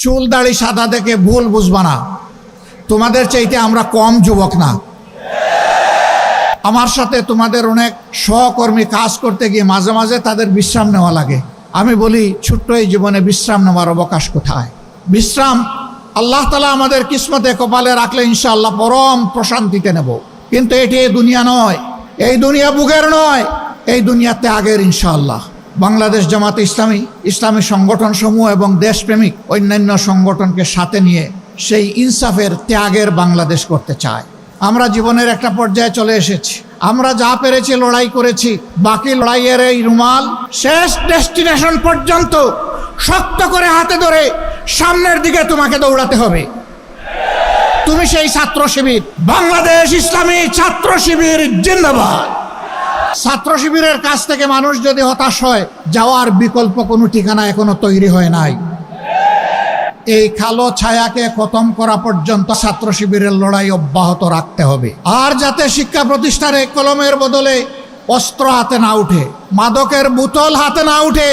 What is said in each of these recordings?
চুল দাড়ি সাদা দেখে ভুল বুঝবা না, তোমাদের চাইতে আমরা কম যুবক না। আমার সাথে তোমাদের অনেক সহকর্মী কাজ করতে গিয়ে মাঝে মাঝে তাদের বিশ্রাম নেওয়া লাগে। আমি বলি, ছোট্ট এই জীবনে বিশ্রাম নেওয়ার অবকাশ কোথায়? বিশ্রাম আল্লাহ তাআলা আমাদের কিসমতে কপালে রাখলে ইনশাআল্লাহ পরম প্রশান্তিতে নেব। কিন্তু এটি এই দুনিয়া নয়, এই দুনিয়া বুকের নয়, এই দুনিয়া ত্যাগের ইনশাআল্লাহ। বাংলাদেশ জামাতে ইসলামী, ইসলামী সংগঠন সমূহ এবং দেশপ্রেমিক অন্যান্য সংগঠনকে সাথে নিয়ে সেই ইনসাফের ত্যাগের বাংলাদেশ করতে চায়। আমরা জীবনের একটা পর্যায়ে চলে এসেছি, আমরা যা পেরেছি লড়াই করেছি, বাকি লড়াইয়ের এই রুমাল শেষ ডেস্টিনেশন পর্যন্ত শক্ত করে হাতে ধরে সামনের দিকে তোমাকে দৌড়াতে হবে। তুমি সেই ছাত্র শিবির, বাংলাদেশ ইসলামী ছাত্র শিবির জিন্দাবাদ। ছাত্র শিবিরের কাছ থেকে মানুষ যদি হতাশ হয়, যাওয়ার বিকল্প কোনো ঠিকানা এখনো তৈরি হয় নাই। এই কালো ছায়াকে খতম করা পর্যন্ত ছাত্র শিবিরের লড়াই অব্যাহত রাখতে হবে। আর যাতে শিক্ষা প্রতিষ্ঠানে কলমের বদলে অস্ত্র হাতে না উঠে, মাদকের বোতল হাতে না উঠে,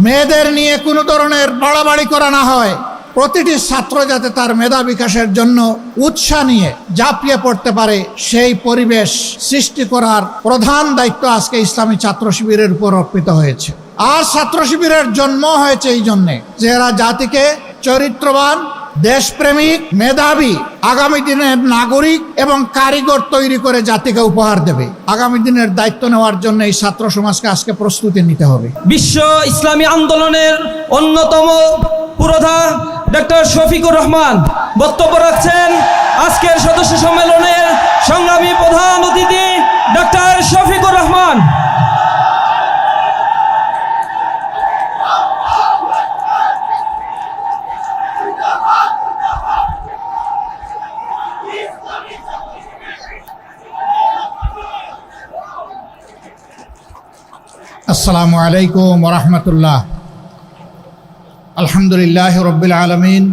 মেয়েদের নিয়ে কোনো ধরনের বাড়াবাড়ি করা না হয়, প্রতিটি ছাত্র যাতে তার মেধা বিকাশের জন্য উৎসাহ নিয়ে ঝাঁপিয়ে পড়তে পারে, সেই পরিবেশ সৃষ্টি করার প্রধান দায়িত্ব আজকে ইসলামী ছাত্র শিবিরের উপর অর্পিত হয়েছে। আর ছাত্র শিবিরের জন্ম হয়েছে এই জন্যে যে এরা জাতিকে চরিত্রবান, দেশপ্রেমিক, মেধাবী, আগামী দিনের নাগরিক এবং কারিগর তৈরি করে জাতিকে উপহার দেবে। আগামী দিনের দায়িত্ব নেওয়ার জন্য এই ছাত্র সমাজকে আজকে প্রস্তুতি নিতে হবে। বিশ্ব ইসলামী আন্দোলনের অন্যতম পুরোধা ডক্টর শফিকুর রহমান বক্তব্য রাখছেন। আজকের সদস্য সম্মেলনের সংগ্রামী প্রধান অতিথি ডক্টর শফিকুর রহমান। আসসালামু আলাইকুম ওয়া রাহমাতুল্লাহ। আলহামদুলিল্লাহ রাব্বিল আলামিন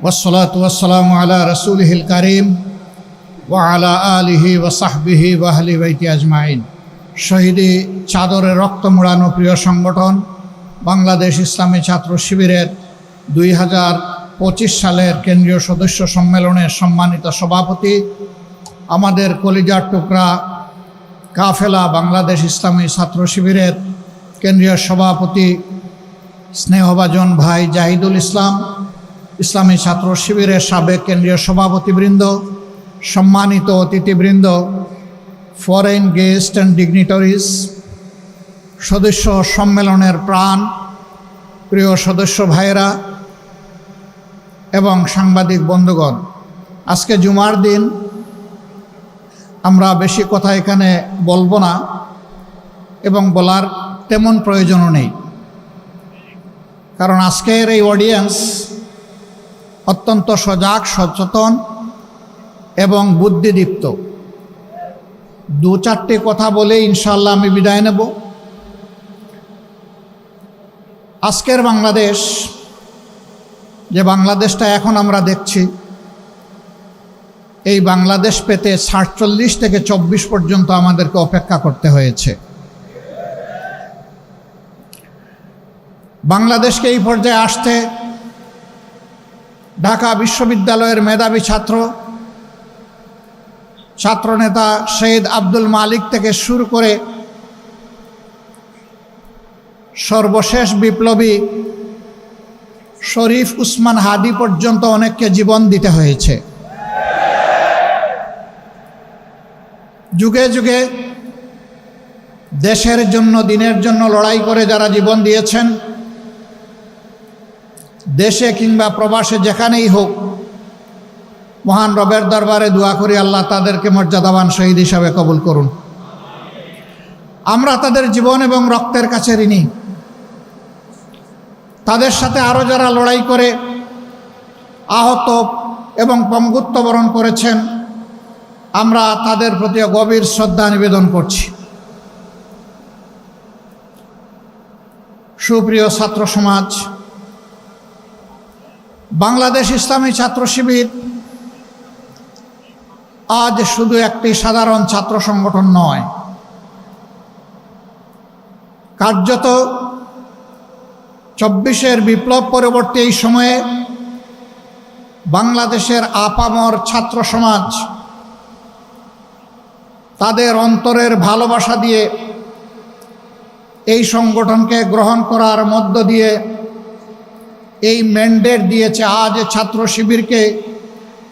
ওয়াসসালাতু ওয়াসসালামু আলা রাসূলিহিল কারীম ওয়া আলা আলিহি ওয়া সাহবিহি ওয়া আহলি বাইতি আজমাইন। শহীদি চাদরে রক্ত মোড়ানো প্রিয় সংগঠন বাংলাদেশ ইসলামী ছাত্র শিবিরের 2025 সালের কেন্দ্রীয় সদস্য সম্মেলনের সম্মানিত সভাপতি, আমাদের কলিজার টুকরা কাফেলা বাংলাদেশ ইসলামী ছাত্র শিবিরের কেন্দ্রীয় সভাপতি স্নেহভাজন ভাই জাহিদুল ইসলাম, ইসলামী ছাত্র শিবিরের সাবেক কেন্দ্রীয় সভাপতিবৃন্দ, সম্মানিত অতিথিবৃন্দ, ফরেন গেস্ট অ্যান্ড ডিগনিটারিজ, সদস্য সম্মেলনের প্রাণ প্রিয় সদস্য ভাইয়েরা এবং সাংবাদিক বন্ধুগণ, আজকে জুমার দিন। আমরা বেশি কথা এখানে বলবো না এবং বলার তেমন প্রয়োজনও নেই, কারণ আজকের এই অডিয়েন্স অত্যন্ত সজাগ, সচেতন এবং বুদ্ধিদীপ্ত। দু চারটে কথা বলে ইনশাআল্লাহ আমি বিদায় নেব। আজকের বাংলাদেশ, যে বাংলাদেশটা এখন আমরা দেখছি, এই বাংলাদেশ পেতে 47 থেকে 24 পর্যন্ত আমাদেরকে অপেক্ষা করতে হয়েছে। বাংলাদেশকে এই পর্যায়ে আসতে ঢাকা বিশ্ববিদ্যালয়ের মেধাবী ছাত্রনেতা শহীদ আব্দুল মালিক থেকে শুরু করে সর্বশেষ বিপ্লবী শরীফ উসমান হাদি পর্যন্ত অনেককে জীবন দিতে হয়েছে। যুগে যুগে দেশের জন্য, দিনের জন্য লড়াই করে যারা জীবন দিয়েছেন, দেশে কিংবা প্রবাসে যেখানেই হোক, মহান রবের দরবারে দোয়া করি আল্লাহ তাদেরকে মর্যাদাবান শহীদ হিসাবে কবুল করুন। আমরা তাদের জীবন এবং রক্তের কাছে ঋণী। তাদের সাথে আরও যারা লড়াই করে আহত এবং পঙ্গুত্ব বরণ করেছেন, আমরা তাদের প্রতি গভীর শ্রদ্ধা নিবেদন করছি। সুপ্রিয় ছাত্র সমাজ, বাংলাদেশ ইসলামী ছাত্র শিবির আজ শুধু একটি সাধারণ ছাত্র সংগঠন নয়, কার্যত চব্বিশের বিপ্লব পরবর্তী এই সময়ে বাংলাদেশের আপামর ছাত্র সমাজ তাদের অন্তরের ভালোবাসা দিয়ে এই সংগঠনকে গ্রহণ করার মধ্য দিয়ে এই ম্যান্ডেট দিয়েছে আজ ছাত্র শিবিরকে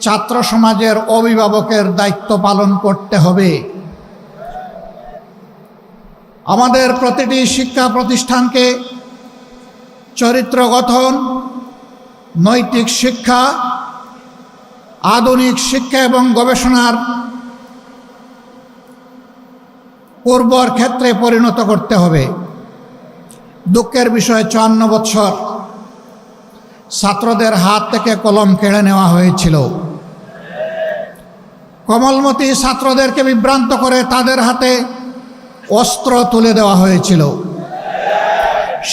ছাত্র সমাজের অভিভাবকের দায়িত্ব পালন করতে হবে। আমাদের প্রতিটি শিক্ষা প্রতিষ্ঠানকে চরিত্র গঠন, নৈতিক শিক্ষা, আধুনিক শিক্ষা এবং গবেষণার উর্বর ক্ষেত্রে পরিণত করতে হবে। দুঃখের বিষয় 54 বছর ছাত্রদের হাত থেকে কলম কেড়ে নেওয়া হয়েছিল। কোমলমতি ছাত্রদেরকে বিভ্রান্ত করে তাদের হাতে অস্ত্র তুলে দেওয়া হয়েছিল।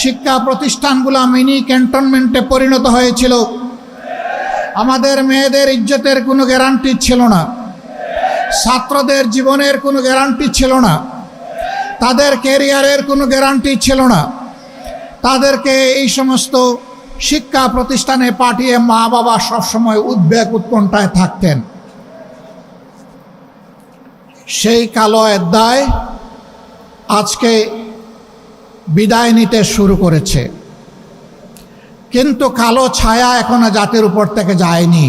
শিক্ষা প্রতিষ্ঠানগুলো মিনি ক্যান্টনমেন্টে পরিণত হয়েছিল। আমাদের মেয়েদের ইজ্জতের কোনো গ্যারান্টি ছিল না, ছাত্রদের জীবনের কোনো গ্যারান্টি ছিল না, তাদের ক্যারিয়ারের কোনো গ্যারান্টি ছিল না। তাদেরকে এই সমস্ত শিক্ষা প্রতিষ্ঠানে পাঠিয়ে মা বাবা সবসময় উদ্বেগ উৎকণ্ঠায় থাকতেন। সেই কালো অধ্যায় আজকে বিদায় নিতে শুরু করেছে, কিন্তু কালো ছায়া এখনো জাতির উপর থেকে যায়নি।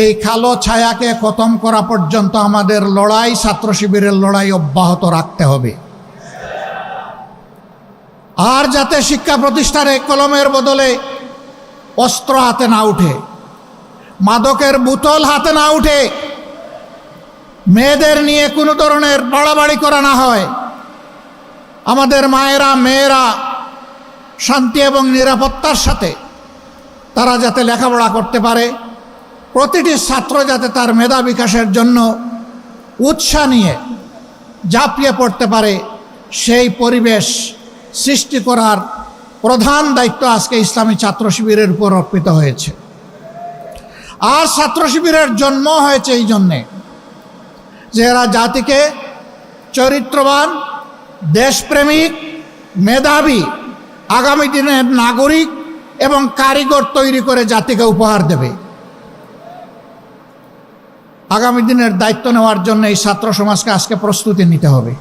এই কালো ছায়াকে খতম করা পর্যন্ত আমাদের লড়াই, ছাত্র শিবিরের লড়াই অব্যাহত রাখতে হবে। আর যাতে শিক্ষা প্রতিষ্ঠানে কলমের বদলে অস্ত্র হাতে না উঠে, মাদকের বোতল হাতে না উঠে, মেয়েদের নিয়ে কোনো ধরনের বাড়াবাড়ি করা না হয়। আমাদের মায়েরা মেয়েরা শান্তি এবং নিরাপত্তার সাথে তারা যাতে লেখাপড়া করতে পারে, প্রতিটি ছাত্র যাতে তার মেধা বিকাশের জন্য উৎসাহ নিয়ে ঝাঁপিয়ে পড়তে পারে, সেই পরিবেশ সৃষ্টি করার প্রধান দায়িত্ব আজকে ইসলামী ছাত্র শিবিরের উপর অর্পিত হয়েছে। আর ছাত্র শিবিরের জন্ম হয়েছে এই জন্যে যে এরা জাতিকে চরিত্রবান, দেশপ্রেমিক, মেধাবী, আগামী দিনের নাগরিক এবং কারিগর তৈরি করে জাতিকে উপহার দেবে। আগামী দিনের দায়িত্ব নেওয়ার জন্য এই ছাত্র সমাজকে আজকে প্রস্তুতি নিতে হবে।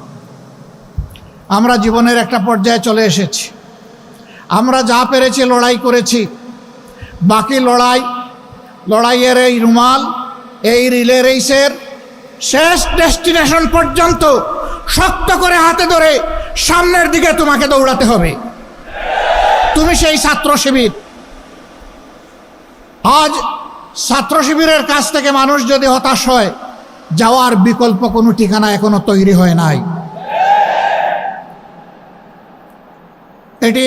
আমরা জীবনের একটা পর্যায়ে চলে এসেছি, আমরা যা পেরেছি লড়াই করেছি। বাকি লড়াইয়ের এই রুমাল, এই রিলে রেসের শেষ ডেস্টিনেশন পর্যন্ত শক্ত করে হাতে ধরে সামনের দিকে তোমাকে দৌড়াতে হবে। তুমি সেই ছাত্র শিবির। আজ ছাত্র শিবিরের কাছ থেকে মানুষ যদি হতাশ হয়, যাওয়ার বিকল্প কোনো ঠিকানা এখনো তৈরি হয় নাই। এটি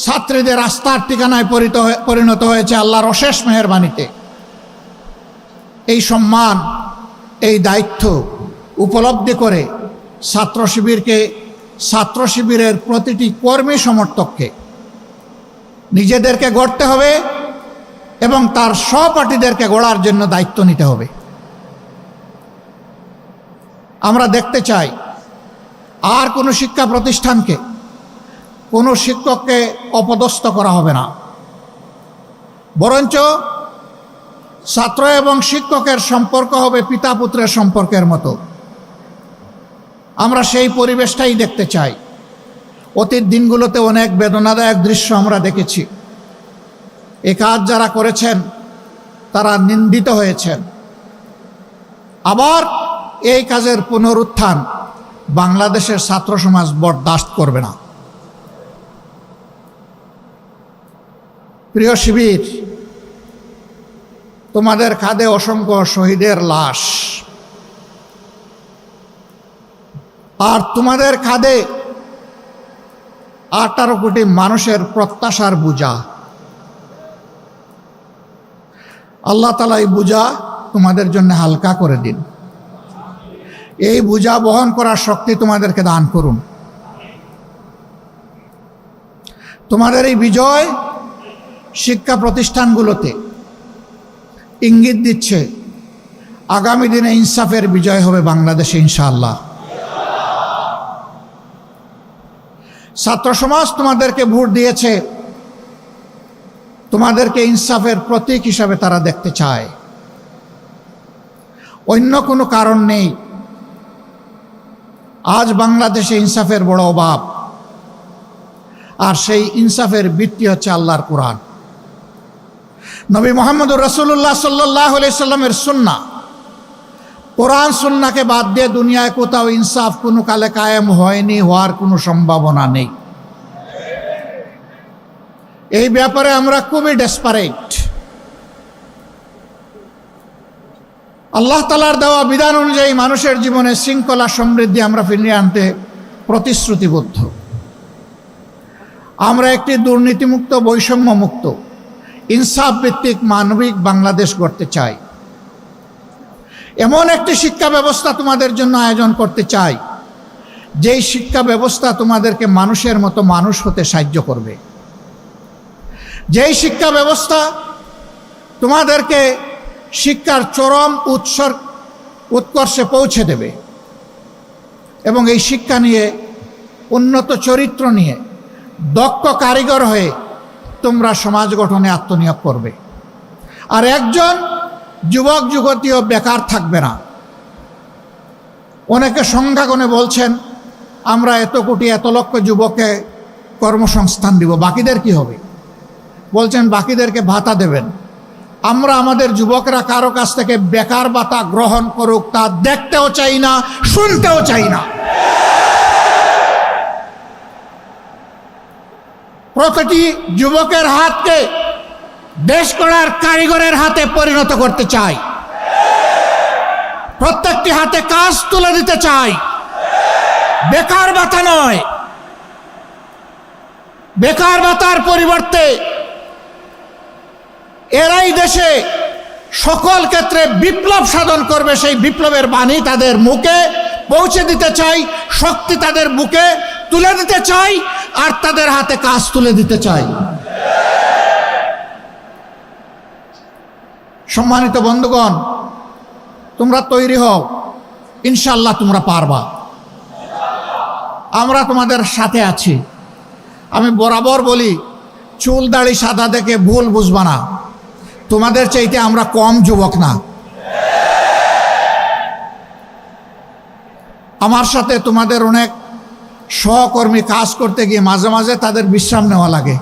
ছাত্রীদের আস্থার ঠিকানায় পরিণত হয়েছে আল্লাহর অশেষ মেহেরবানিতে। এই সম্মান, এই দায়িত্ব উপলব্ধি করে ছাত্র শিবিরের প্রতিটি কর্মী সমর্থককে নিজেদেরকে গড়তে হবে এবং তার সহপাঠীদেরকে গড়ার জন্য দায়িত্ব নিতে হবে। আমরা দেখতে চাই আর কোনো শিক্ষা প্রতিষ্ঠানকে, কোনো শিক্ষককে অপদস্থ করা হবে না, বরঞ্চ ছাত্র এবং শিক্ষকের সম্পর্ক হবে পিতা পুত্রের সম্পর্কের মতো। আমরা সেই পরিবেশটাই দেখতে চাই। অতীত দিনগুলোতে অনেক বেদনাদায়ক দৃশ্য আমরা দেখেছি। এ কাজ যারা করেছেন তারা নিন্দিত হয়েছেন। আবার এই কাজের পুনরুত্থান বাংলাদেশের ছাত্র সমাজ বরদাস্ত করবে না। প্রিয় শিবির, তোমাদের কাঁধে অসংখ্য শহীদের লাশ, আর তোমাদের কাঁধে 18 কোটি মানুষের প্রত্যাশার বোঝা। আল্লাহ তাআলা এই বোঝা তোমাদের জন্য হালকা করে দিন। এই বোঝা বহন করার শক্তি তোমাদেরকে দান করুন। তোমাদের এই বিজয় শিক্ষা প্রতিষ্ঠানগুলোতে ইঙ্গিত দিচ্ছে আগামী দিনে ইনসাফের বিজয় হবে বাংলাদেশে ইনশাআল্লাহ। ছাত্র সমাজ তোমাদেরকে ভোট দিয়েছে, তোমাদেরকে ইনসাফের প্রতীক হিসাবে তারা দেখতে চায়, অন্য কোনো কারণ নেই। আজ বাংলাদেশে ইনসাফের বড় অভাব, আর সেই ইনসাফের ভিত্তি হচ্ছে আল্লাহর কোরআন, নবী মুহাম্মদুর রাসূলুল্লাহ সাল্লাল্লাহু আলাইহি সাল্লামের সুন্নাহ। কোরআন সুন্নাহকে বাদ দিয়ে দুনিয়ায় কোথাও ইনসাফ কোনো কালে কায়েম হয়নি, হওয়ার কোনো সম্ভাবনা নেই। এই ব্যাপারে আমরা খুবই ডেসপারেট। আল্লাহ তাআলার দেওয়া বিধান অনুযায়ী মানুষের জীবনে শৃঙ্খলা সমৃদ্ধি আমরা ফিরিয়ে আনতে প্রতিশ্রুতিবদ্ধ। আমরা একটি দুর্নীতিমুক্ত, বৈষম্যমুক্ত, ইনসাফ ভিত্তিক মানবিক বাংলাদেশ গড়তে চাই। এমন একটি শিক্ষা ব্যবস্থা তোমাদের জন্য আয়োজন করতে চাই, যেই শিক্ষা ব্যবস্থা তোমাদেরকে মানুষের মতো মানুষ হতে সাহায্য করবে, যেই শিক্ষা ব্যবস্থা তোমাদেরকে শিক্ষার চরম উৎকর্ষে পৌঁছে দেবে, এবং এই শিক্ষা নিয়ে, উন্নত চরিত্র নিয়ে, দক্ষ কারিগর হয়ে তোমরা সমাজ গঠনে আত্মনিয়োগ করবে। আর একজন যুবক যুবতীও বেকার থাকবে না। অনেকে সংখ্যা গুণে বলছেন আমরা এত কোটি এত লক্ষ যুবককে কর্মসংস্থান দিব, বাকিদের কি হবে? বলছেন বাকিদেরকে ভাতা দেবেন। আমরা আমাদের যুবকরা কারো কাছ থেকে বেকার ভাতা গ্রহণ করুক তা দেখতেও চাই না, শুনতেও চাই না। প্রতিটি যুবকের হাতকে দেশ গড়ার কারিগরের হাতে পরিণত করতে চাই। প্রত্যেকটি হাতে কাজ তুলে দিতে চাই, বেকার ভাতা নয়। বেকার ভাতার পরিবর্তে এরাই দেশে সকল ক্ষেত্রে বিপ্লব সাধন করবে, সেই বিপ্লবের বাণী তাদের মুখে পৌঁছে দিতে চাই, শক্তি তাদের বুকে তুলে দিতে চাই, আর তাদের হাতে কাজ তুলে দিতে চাই। সম্মানিত বন্ধুগণ, তোমরা তৈরি হও, ইনশাআল্লাহ তোমরা পারবা। আমরা তোমাদের সাথে আছি। আমি বরাবর বলি, চুল দাড়ি সাদা দেখে ভুল বুঝবা না, তোমাদের চাইতে আমরা কম যুবক না। আমার সাথে তোমাদের অনেক সহকর্মী কাজ করতে গিয়ে মাঝে মাঝে তাদের বিশ্রাম নেওয়া লাগে।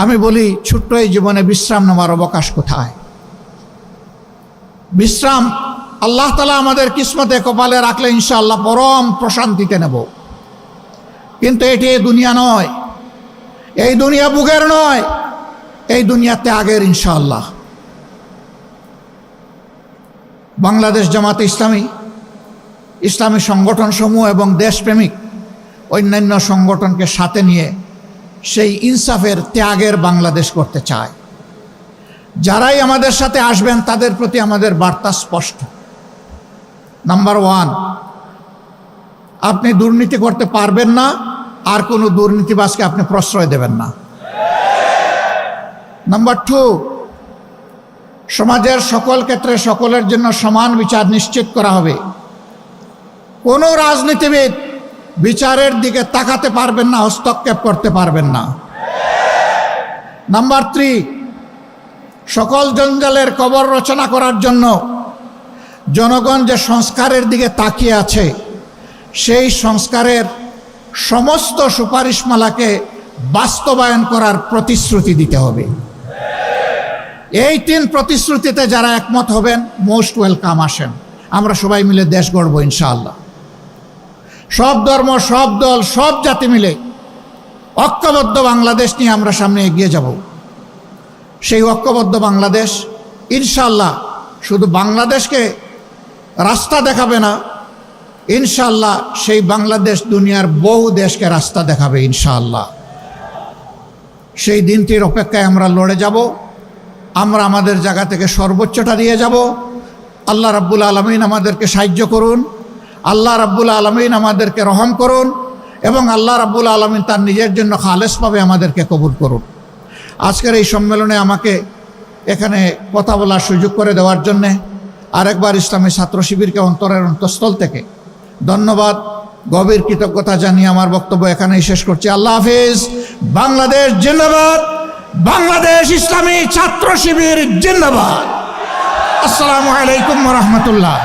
আমি বলি, ছোট্ট এই জীবনে বিশ্রাম নেওয়ার অবকাশ কোথায়? বিশ্রাম আল্লাহ তাআলা আমাদের কিসমতে কপালে রাখলে ইনশাআল্লাহ পরম প্রশান্তিতে নেব। কিন্তু এটি এই দুনিয়া নয়, এই দুনিয়া বুকের নয়, এই দুনিয়া ত্যাগের ইনশাআল্লাহ। বাংলাদেশ জামাতে ইসলামী, ইসলামী সংগঠন সমূহ এবং দেশপ্রেমিক অন্যান্য সংগঠনকে সাথে নিয়ে সেই ইনসাফের, ত্যাগের বাংলাদেশ করতে চায়। যারাই আমাদের সাথে আসবেন তাদের প্রতি আমাদের বার্তা স্পষ্ট। নাম্বার 1, আপনি দুর্নীতি করতে পারবেন না, আর কোনো দুর্নীতিবাজকে আপনি প্রশ্রয় দেবেন না। নাম্বার 2, সমাজের সকল ক্ষেত্রে সকলের জন্য সমান বিচার নিশ্চিত করা হবে। কোনো রাজনীতিবিদ বিচারের দিকে তাকাতে পারবেন না, হস্তক্ষেপ করতে পারবেন না। নাম্বার 3, সকল জঞ্জালের কবর রচনা করার জন্য জনগণ যে সংস্কারের দিকে তাকিয়ে আছে, সেই সংস্কারের সমস্ত সুপারিশমালাকে বাস্তবায়ন করার প্রতিশ্রুতি দিতে হবে। এই 3 প্রতিশ্রুতিতে যারা একমত হবেন, মোস্ট ওয়েলকাম, আসেন, আমরা সবাই মিলে দেশ গড়ব ইনশাআল্লাহ। সব ধর্ম, সব দল, সব জাতি মিলে ঐক্যবদ্ধ বাংলাদেশ নিয়ে আমরা সামনে এগিয়ে যাব। সেই ঐক্যবদ্ধ বাংলাদেশ ইনশাআল্লাহ শুধু বাংলাদেশকে রাস্তা দেখাবে না, ইনশাআল্লাহ সেই বাংলাদেশ দুনিয়ার বহু দেশকে রাস্তা দেখাবে ইনশাআল্লাহ। সেই দিনটির অপেক্ষায় আমরা লড়ে যাব। আমরা আমাদের জায়গা থেকে সর্বোচ্চটা দিয়ে যাব। আল্লাহ রাব্বুল আলামিন আমাদেরকে সাহায্য করুন, আল্লাহ রাব্বুল আলামিন আমাদেরকে রহম করুন, এবং আল্লাহ রাব্বুল আলামিন তার নিজের জন্য খালেসভাবে আমাদেরকে কবুল করুন। আজকের এই সম্মেলনে আমাকে এখানে কথা বলার সুযোগ করে দেওয়ার জন্যে আরেকবার ইসলামী ছাত্র শিবিরকে অন্তরের অন্তঃস্থল থেকে ধন্যবাদ, গভীর কৃতজ্ঞতা জানিয়ে আমার বক্তব্য এখানেই শেষ করছি। আল্লাহ হাফিজ। বাংলাদেশ জিন্দাবাদ। বাংলাদেশ ইসলামী ছাত্র শিবির জিন্দাবাদ। আসসালামু আলাইকুম ওয়া রাহমাতুল্লাহ।